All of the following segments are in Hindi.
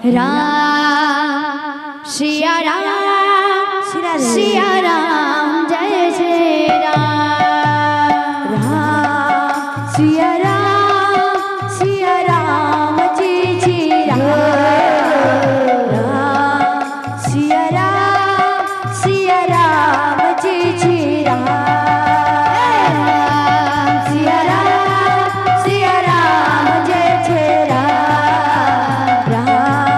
राम सिया राम जय जय राम राम सिया राम जी जी राम राम सिया राम जी जी राम सिया राम जय जय राम राम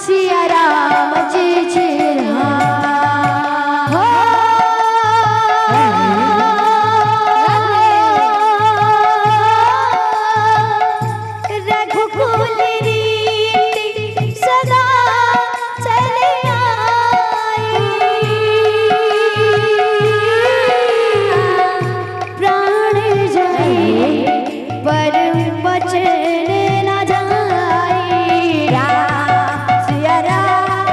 सिया राम जी जी राम हो रघुकुल रीति सदा चले प्राण जाए पर बचन न जाए राम सिया राम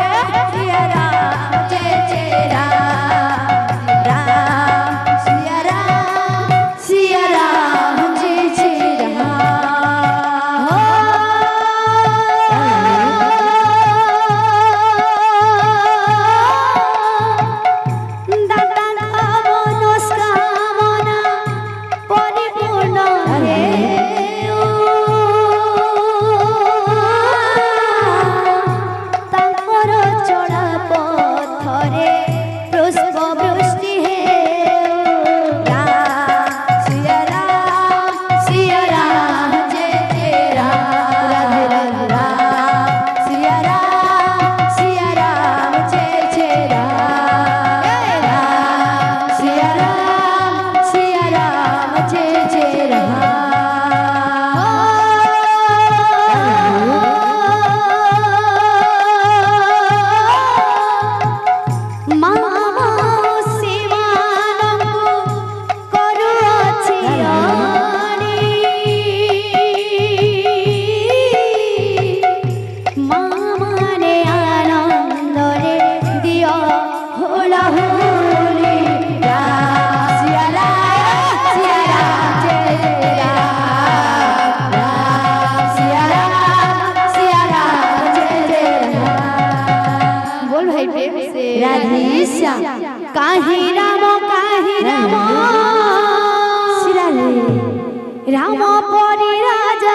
जय जय राम राम सिया राम जय जय राम हो দাতা মনস্কামনা পরিপূর্ণ হেউ তাঙ্কর চড়া পথরে পুষ্প বৃষ্টি হেউ রাম সিয়া রাম জয় জয় রাম রাধে রাধে রাম সিয়া রাম জয় জয় রাম सिया राम जय जय राम मामा शिवानंदु करुअछि मामाने आनंद रे दियो होला होली राम सिया राम जय जय राम राम सिया राम जय जय राम बोल भाई प्रेम से राधे श्याम काहे राम सिरा राम परि राजा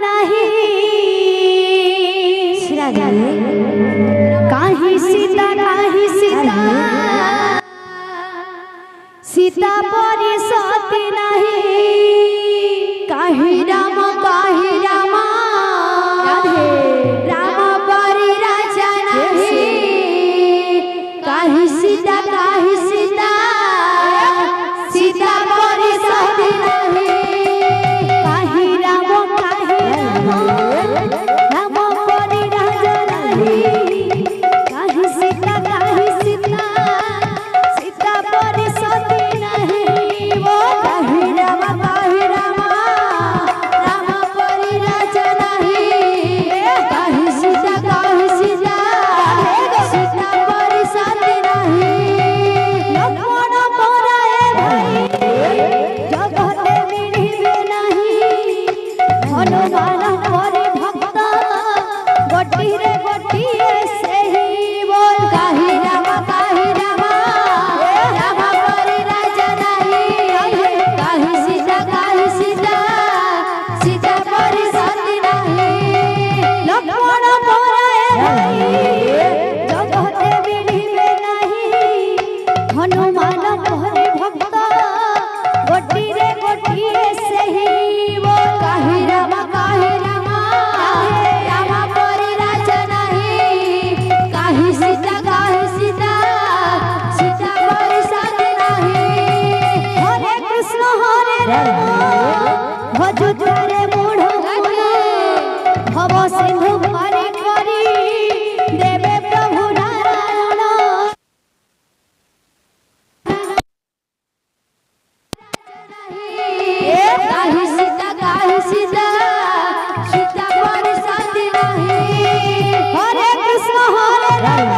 नहीं सिरा काहे सीता सीता परि सती नहीं काहे राम राम परि राजा नहीं काहे सीता सीता परि सती नहीं काहे राम राम परि राजा नहीं काहे सीता सीता परि सती नहीं वो काहे राम राम परि राजा नहीं काहे सीता सीता परि सती नहीं लक्ष्मण पराए भाई जगते मिलिबे नहीं हनुमान परि भक्त गोटिरे गोटिए सेहि बोल काहे राम राम परि राजा नहीं काहे सीता सीता परि सती नहीं लक्ष्मण पराए भाई जगते मिलिबे नहीं हनुमान परि भक्त गोटिरे गोटिए सेहि बोल काहे राम परि राजा नहीं काहे सीता सीता परि सती नहीं हरे कृष्ण हरे राम भजुतारे मूढ़ भव सिंधु पारि करी देवे प्रभु नारायण काहे सीता सीता परि सती नहीं हरे कृष्ण हरे राम